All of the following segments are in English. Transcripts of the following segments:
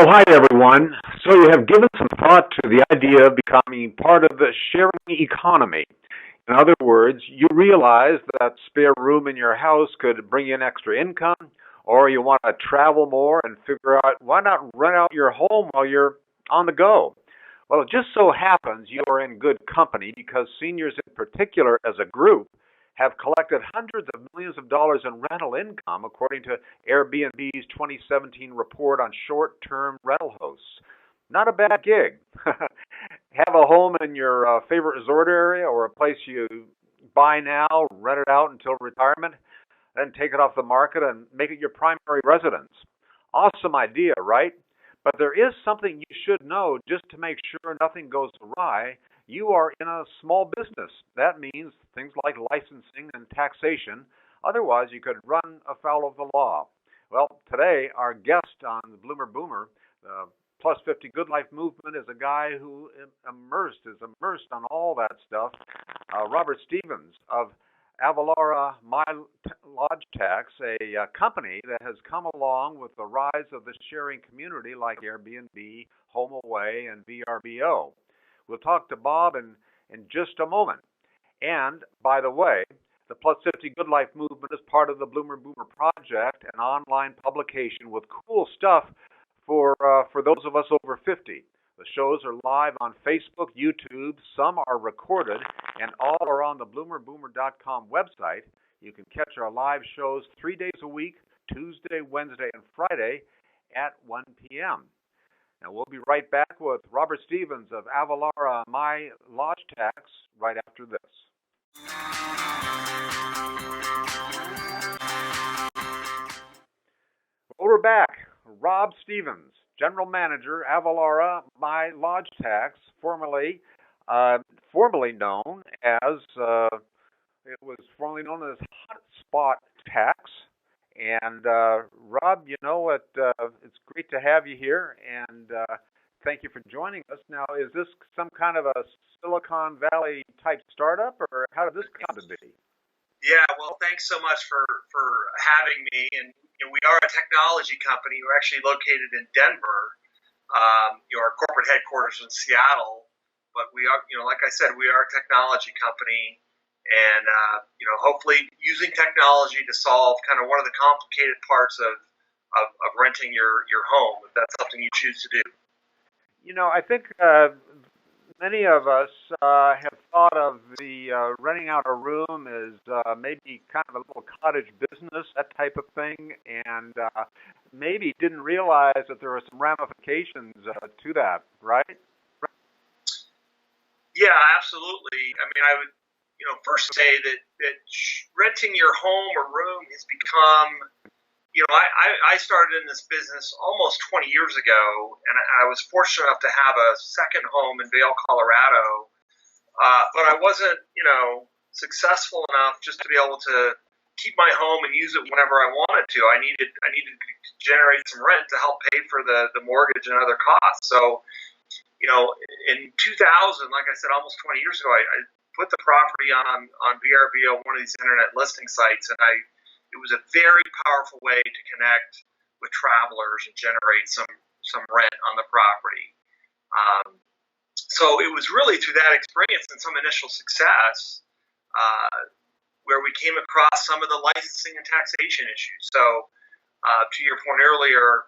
Well, hi everyone. So you have given some thought to the idea of becoming part of the sharing economy. In other words, you realize that spare room in your house could bring in extra income, or you want to travel more and figure out why not rent out your home while you're on the go. Well, it just so happens you are in good company because seniors in particular as a group have collected hundreds of millions of dollars in rental income, according to Airbnb's 2017 report on short-term rental hosts. Not a bad gig. Have a home in your favorite resort area or a place you buy now, rent it out until retirement, then take it off the market and make it your primary residence. Awesome idea, right? But there is something you should know just to make sure nothing goes awry. You are in a small business. That means things like licensing and taxation. Otherwise, you could run afoul of the law. Well, today, our guest on the Bloomer Boomer, the Plus 50 Good Life movement, is a guy who is immersed on all that stuff. Robert Stevens of Avalara My Lodge Tax, a company that has come along with the rise of the sharing community like Airbnb, HomeAway, and VRBO. We'll talk to Bob in just a moment. And, by the way, the Plus 50 Good Life movement is part of the Bloomer Boomer Project, an online publication with cool stuff for those of us over 50. The shows are live on Facebook, YouTube, some are recorded, and all are on the bloomerboomer.com website. You can catch our live shows 3 days a week, Tuesday, Wednesday, and Friday at 1 p.m. Now, we'll be right back with Robert Stevens of Avalara My Lodge Tax right after this. Well, we're back. Rob Stevens, General Manager, Avalara My Lodge Tax, formerly known as Hotspot Tax. And Rob, it's great to have you here, and thank you for joining us. Now, is this some kind of a Silicon Valley type startup, or how did this come to be? Yeah, well, thanks so much for having me. And we are a technology company. We're actually located in Denver. Our corporate headquarters in Seattle, but we are, like I said, we are a technology company, and hopefully using technology to solve kind of one of the complicated parts of renting your home, if that's something you choose to do. I think many of us have thought of the renting out a room as maybe kind of a little cottage business, that type of thing, and maybe didn't realize that there were some ramifications to that, right? Yeah, absolutely. I mean, I would, first say that renting your home or room has become, I started in this business almost 20 years ago, and I was fortunate enough to have a second home in Vail, Colorado, but I wasn't, successful enough just to be able to keep my home and use it whenever I wanted to. I needed to generate some rent to help pay for the mortgage and other costs. So, in 2000, like I said, almost 20 years ago, I put the property on VRBO, one of these internet listing sites, and it was a very powerful way to connect with travelers and generate some rent on the property. So it was really through that experience and some initial success where we came across some of the licensing and taxation issues. So to your point earlier,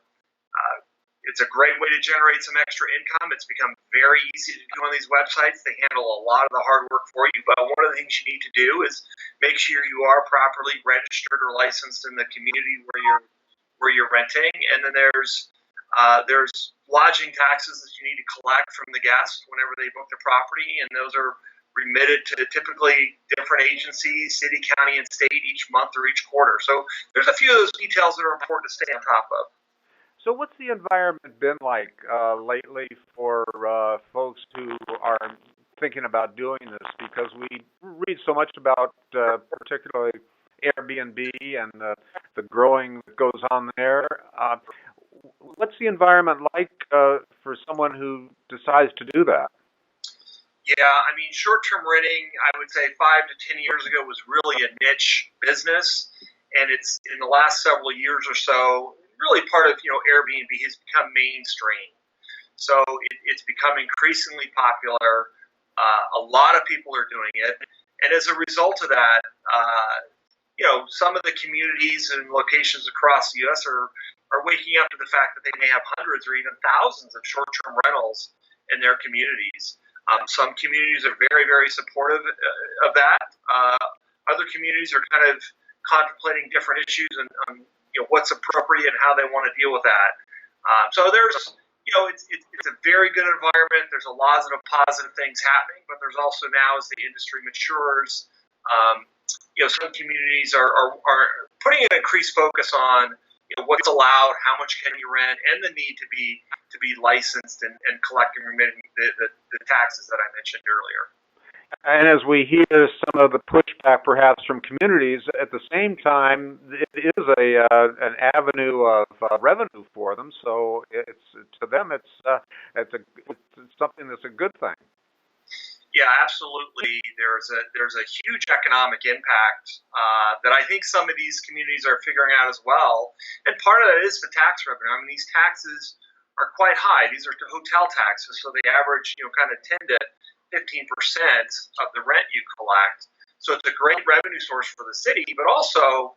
it's a great way to generate some extra income. It's become very easy to do on these websites. They handle a lot of the hard work for you. But one of the things you need to do is make sure you are properly registered or licensed in the community where you're renting. And then there's lodging taxes that you need to collect from the guests whenever they book the property, and those are remitted to typically different agencies, city, county, and state each month or each quarter. So there's a few of those details that are important to stay on top of. So what's the environment been like lately for folks who are thinking about doing this? Because we read so much about particularly Airbnb and the growing that goes on there. What's the environment like for someone who decides to do that? Yeah, I mean, short-term renting, I would say 5 to 10 years ago was really a niche business. And it's in the last several years or so, really part of Airbnb has become mainstream. So it's become increasingly popular. A lot of people are doing it, and as a result of that, some of the communities and locations across the U.S. are waking up to the fact that they may have hundreds or even thousands of short-term rentals in their communities. Some communities are very, very supportive of that. Other communities are kind of contemplating different issues and what's appropriate and how they want to deal with that. So there's it's a very good environment. There's a lot of positive things happening, but there's also now, as the industry matures, some communities are putting an increased focus on what's allowed, how much can you rent, and the need to be licensed and collecting and remitting the taxes that I mentioned earlier. And as we hear some of the pushback, perhaps from communities, at the same time, it is an avenue of revenue for them. So it's to them, it's something that's a good thing. Yeah, absolutely. There's a huge economic impact that I think some of these communities are figuring out as well. And part of that is the tax revenue. I mean, these taxes are quite high. These are hotel taxes, so they average kind of 10 to 15% of the rent you collect. So it's a great revenue source for the city, but also,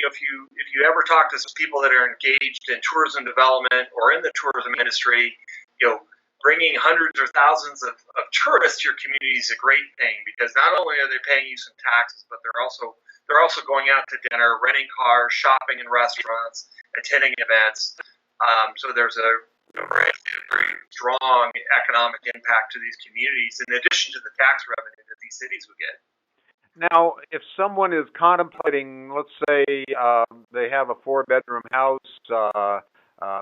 if you ever talk to some people that are engaged in tourism development or in the tourism industry, bringing hundreds or thousands of tourists to your community is a great thing, because not only are they paying you some taxes, but they're also going out to dinner, renting cars, shopping in restaurants, attending events. So there's a very strong economic impact to these communities, in addition to the tax revenue that these cities would get. Now, if someone is contemplating, let's say they have a 4-bedroom house,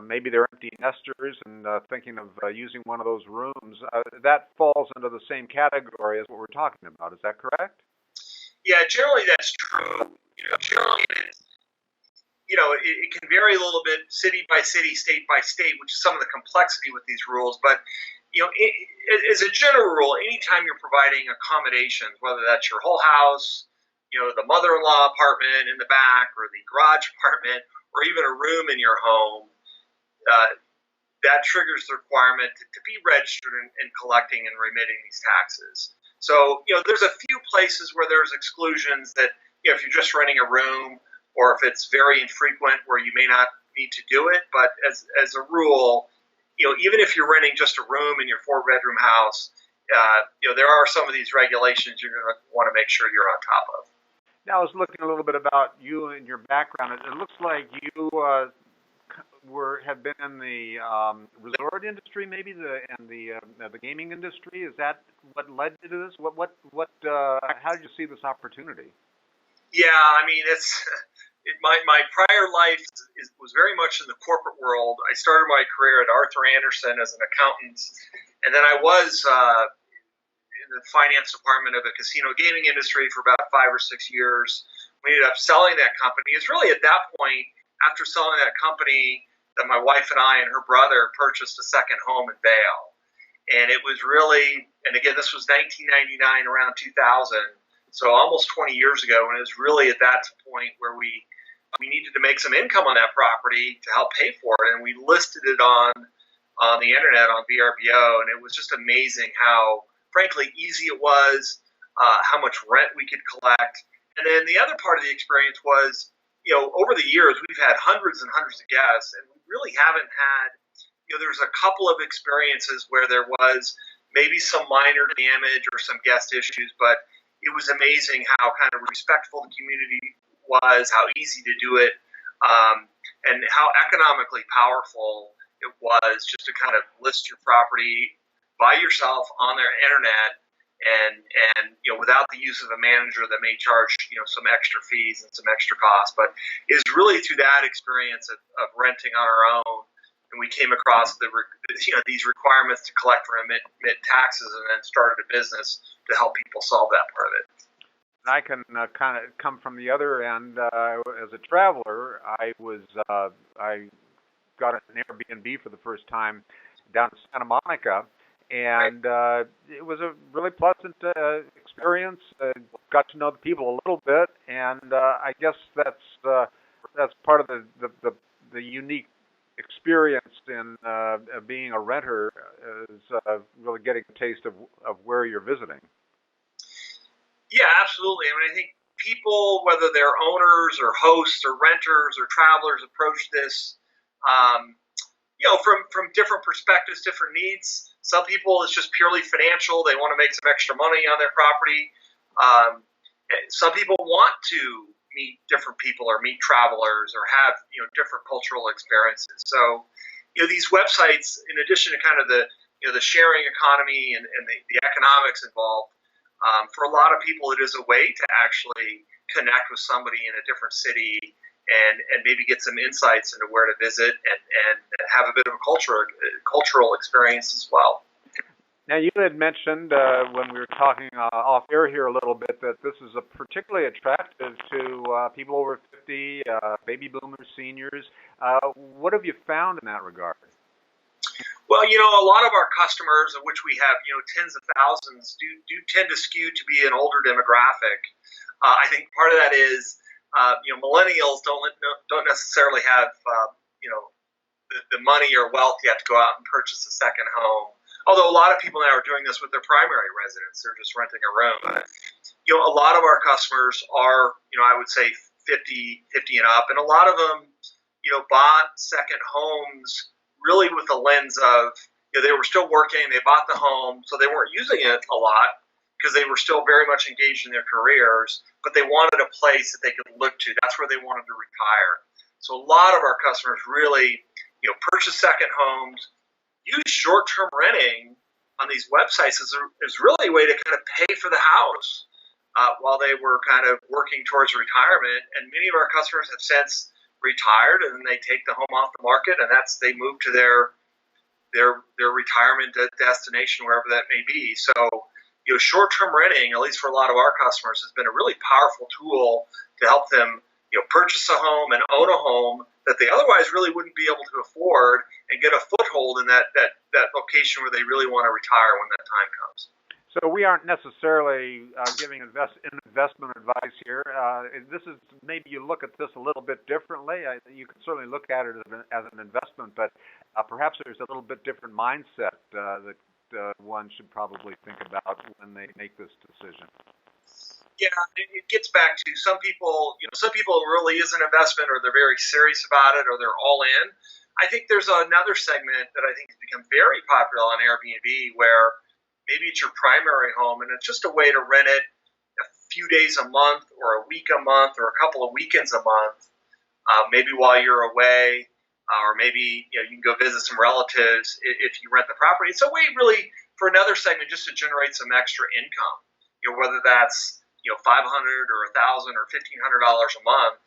maybe they're empty nesters and thinking of using one of those rooms, that falls into the same category as what we're talking about. Is that correct? Yeah, generally that's true. Generally it can vary a little bit, city by city, state by state, which is some of the complexity with these rules. But as a general rule, anytime you're providing accommodations, whether that's your whole house, the mother-in-law apartment in the back, or the garage apartment, or even a room in your home, that triggers the requirement to be registered and collecting and remitting these taxes. So, there's a few places where there's exclusions that, if you're just renting a room, or if it's very infrequent where you may not need to do it. But as a rule, even if you're renting just a room in your 4-bedroom house, there are some of these regulations you're going to want to make sure you're on top of. Now, I was looking a little bit about you and your background. It looks like you have been in the resort industry, maybe and the gaming industry. Is that what led you to this? How did you see this opportunity? Yeah, I mean, my prior life was very much in the corporate world. I started my career at Arthur Andersen as an accountant, and then I was in the finance department of a casino gaming industry for about 5 or 6 years. We ended up selling that company. It's really at that point, after selling that company, that my wife and I and her brother purchased a second home in Vail. And it was really, and again, this was 1999, around 2000. So almost 20 years ago, and it was really at that point where we needed to make some income on that property to help pay for it, and we listed it on the internet on VRBO, and it was just amazing how, frankly, easy it was, how much rent we could collect. And then the other part of the experience was, over the years, we've had hundreds and hundreds of guests, and we really haven't had, there's a couple of experiences where there was maybe some minor damage or some guest issues, but it was amazing how kind of respectful the community was, how easy to do it, and how economically powerful it was just to kind of list your property by yourself on their internet, and without the use of a manager that may charge some extra fees and some extra costs. But it was really through that experience of renting on our own, and we came across these requirements to collect and remit taxes, and then started a business to help people solve that part of it. And I can kind of come from the other end. As a traveler, I got an Airbnb for the first time down in Santa Monica, and it was a really pleasant experience. Got to know the people a little bit, and I guess that's part of the the unique experience in being a renter is really getting a taste of where you're visiting. Yeah, absolutely. I mean, I think people, whether they're owners or hosts or renters or travelers, approach this, um, from different perspectives, different needs. Some people it's just purely financial; they want to make some extra money on their property. Um, some people want to meet different people or meet travelers or have different cultural experiences. So, these websites, in addition to kind of the sharing economy and the economics involved. For a lot of people, it is a way to actually connect with somebody in a different city and maybe get some insights into where to visit and have a bit of a cultural experience as well. Now, you had mentioned when we were talking off air here a little bit that this is particularly attractive to people over 50, baby boomers, seniors. What have you found in that regard? Well, a lot of our customers, of which we have, tens of thousands, do tend to skew to be an older demographic. I think part of that is, millennials don't necessarily have, the money or wealth yet to go out and purchase a second home. Although a lot of people now are doing this with their primary residence, they're just renting a room. A lot of our customers are, I would say 50 and up, and a lot of them, bought second homes really with the lens of, they were still working, they bought the home, so they weren't using it a lot because they were still very much engaged in their careers, but they wanted a place that they could look to. That's where they wanted to retire. So a lot of our customers really, purchase second homes, use short-term renting on these websites is really a way to kind of pay for the house while they were kind of working towards retirement. And many of our customers have since retired, and then they take the home off the market, and they move to their retirement destination, wherever that may be. So, short-term renting, at least for a lot of our customers, has been a really powerful tool to help them, purchase a home and own a home that they otherwise really wouldn't be able to afford and get a foothold in that location where they really want to retire when that time comes. So we aren't necessarily giving investment advice here. This is maybe you look at this a little bit differently. You can certainly look at it as an investment, but perhaps there's a little bit different mindset that one should probably think about when they make this decision. Yeah, it gets back to some people. Some people it really is an investment, or they're very serious about it, or they're all in. I think there's another segment that I think has become very popular on Airbnb where maybe it's your primary home, and it's just a way to rent it a few days a month, or a week a month, or a couple of weekends a month, maybe while you're away, or maybe you can go visit some relatives if you rent the property. It's a way really for another segment just to generate some extra income. Whether that's $500 or $1,000 or $1,500 a month.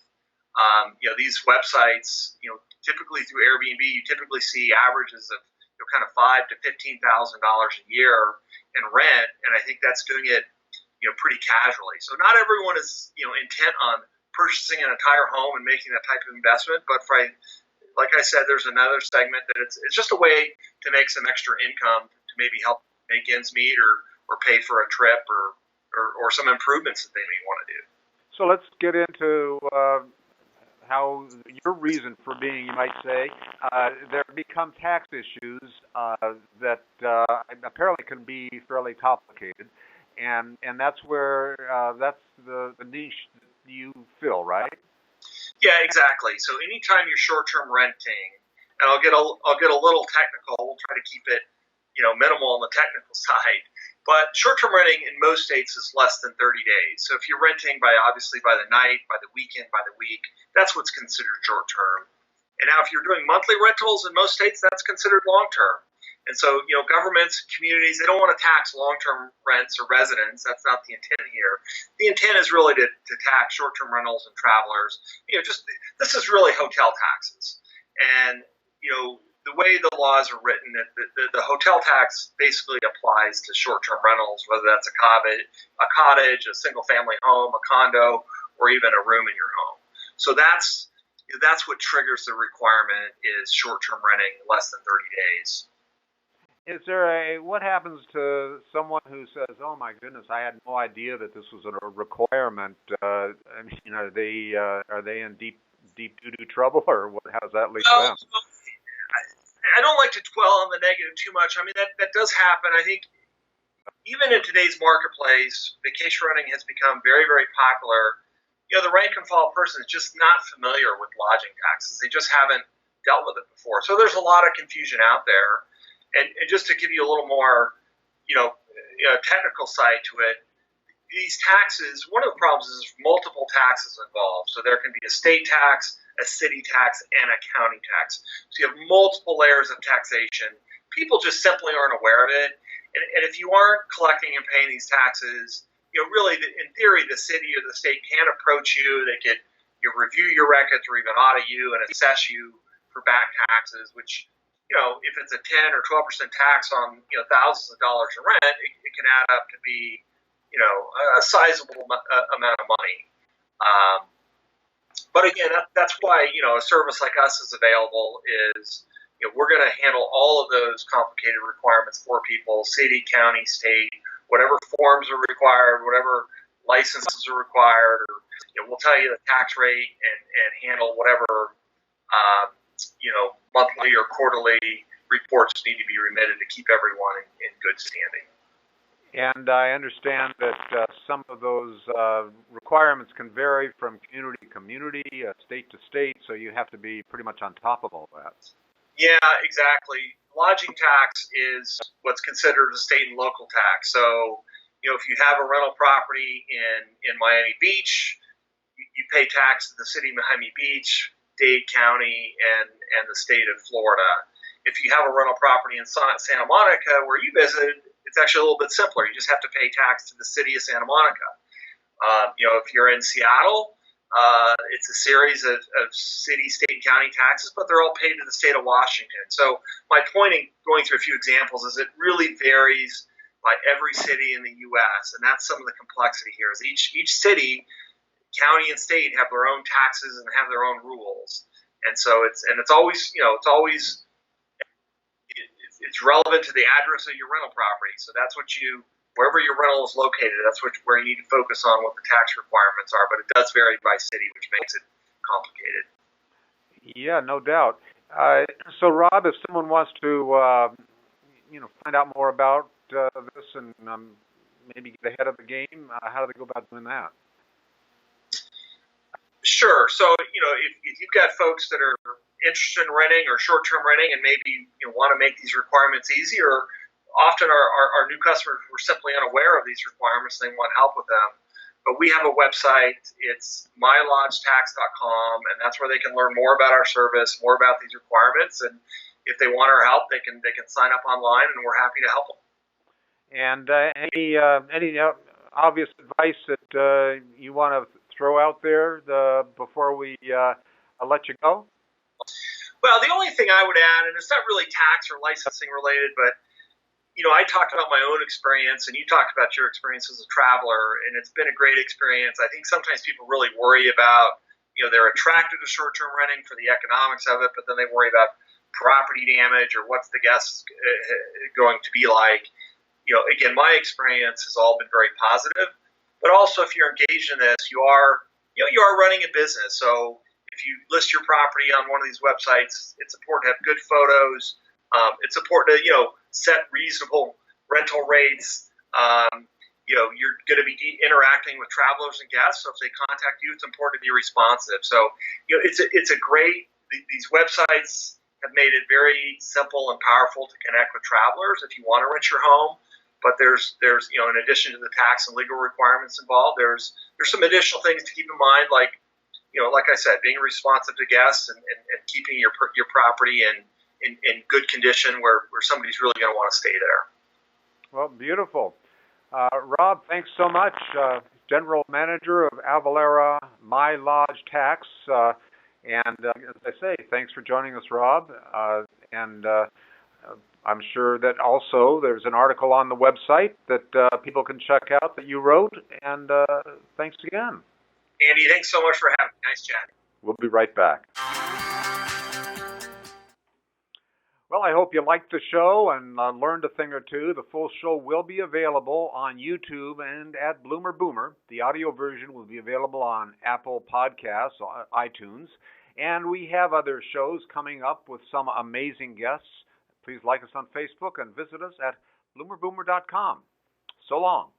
These websites, typically through Airbnb, you typically see averages of kind of $5,000 to $15,000 a year in rent, and I think that's doing it, pretty casually. So not everyone is, intent on purchasing an entire home and making that type of investment, but like I said, there's another segment that it's just a way to make some extra income to maybe help make ends meet or pay for a trip or some improvements that they may want to do. So let's get into how your reason for being, you might say, there become tax issues that apparently can be fairly complicated, and that's where that's the niche that you fill, right? Yeah, exactly. So anytime you're short-term renting, and I'll get a little technical. We'll try to keep it minimal on the technical side. But short-term renting in most states is less than 30 days. So if you're renting obviously by the night, by the weekend, by the week, that's what's considered short-term. And now if you're doing monthly rentals in most states, that's considered long-term. And so, governments, communities, they don't want to tax long-term rents or residents. That's not the intent here. The intent is really to tax short-term rentals and travelers. This is really hotel taxes. And, the way the laws are written, the hotel tax basically applies to short-term rentals, whether that's a cottage, a single-family home, a condo, or even a room in your home. So that's what triggers the requirement is short-term renting less than 30 days. Is there what happens to someone who says, "Oh my goodness, I had no idea that this was a requirement"? Are they in deep deep doo-doo trouble, or what? How does that lead to Well, them? I don't like to dwell on the negative too much. I mean, that does happen. I think even in today's marketplace, vacation renting has become very, very popular. The rank and file person is just not familiar with lodging taxes. They just haven't dealt with it before. So there's a lot of confusion out there. And just to give you a little more, technical side to it, these taxes, one of the problems is there's multiple taxes involved. So there can be a state tax, a city tax, and a county tax. So you have multiple layers of taxation. People just simply aren't aware of it. And if you aren't collecting and paying these taxes, really, in theory, the city or the state can approach you. They could review your records or even audit you and assess you for back taxes, which, if it's a 10 or 12% tax on, thousands of dollars in rent, it can add up to be, a sizable amount of money. But again, that's why, a service like us is available is, we're going to handle all of those complicated requirements for people, city, county, state, whatever forms are required, whatever licenses are required, or we'll tell you the tax rate and handle whatever monthly or quarterly reports need to be remitted to keep everyone in good standing. And I understand that some of those requirements can vary from community to community, state to state, so you have to be pretty much on top of all that. Yeah, exactly. Lodging tax is what's considered a state and local tax. So, if you have a rental property in Miami Beach, you pay tax to the city of Miami Beach, Dade County, and the state of Florida. If you have a rental property in Santa Monica where you visited, it's actually a little bit simpler. You just have to pay tax to the city of Santa Monica. If you're in Seattle, it's a series of city, state, and county taxes, but they're all paid to the state of Washington. So my point in going through a few examples is it really varies by every city in the U.S., and that's some of the complexity here. Is each city, county, and state have their own taxes and have their own rules, and so it's always it's relevant to the address of your rental property. So that's what wherever your rental is located, that's where you need to focus on what the tax requirements are. But it does vary by city, which makes it complicated. Yeah, no doubt. So, Rob, if someone wants to, find out more about this and maybe get ahead of the game, how do they go about doing that? Sure. So, if you've got folks that are interested in renting or short-term renting and maybe want to make these requirements easier, often our new customers were simply unaware of these requirements and they want help with them. But we have a website. It's mylodgetax.com, and that's where they can learn more about our service, more about these requirements, and if they want our help, they can sign up online, and we're happy to help them. And any obvious advice that you want to throw out there before we let you go? Well, the only thing I would add, and it's not really tax or licensing related, but I talked about my own experience, and you talked about your experience as a traveler, and it's been a great experience. I think sometimes people really worry about, they're attracted to short-term renting for the economics of it, but then they worry about property damage or what's the guest going to be like. Again, my experience has all been very positive, but also if you're engaged in this, you are running a business. So if you list your property on one of these websites, it's important to have good photos. It's important to, set reasonable rental rates. You're going to be interacting with travelers and guests. So if they contact you, it's important to be responsive. So, it's a great, these websites have made it very simple and powerful to connect with travelers if you want to rent your home. But there's in addition to the tax and legal requirements involved, there's some additional things to keep in mind, like I said, being responsive to guests and keeping your property in good condition where somebody's really going to want to stay there. Well, beautiful. Rob, thanks so much. General Manager of Avalara My Lodge Tax. And as I say, thanks for joining us, Rob. And I'm sure that also there's an article on the website that people can check out that you wrote. And thanks again. Andy, thanks so much for having me. Nice chatting. We'll be right back. Well, I hope you liked the show and learned a thing or two. The full show will be available on YouTube and at Bloomer Boomer. The audio version will be available on Apple Podcasts, iTunes, And we have other shows coming up with some amazing guests. Please like us on Facebook and visit us at bloomerboomer.com. So long.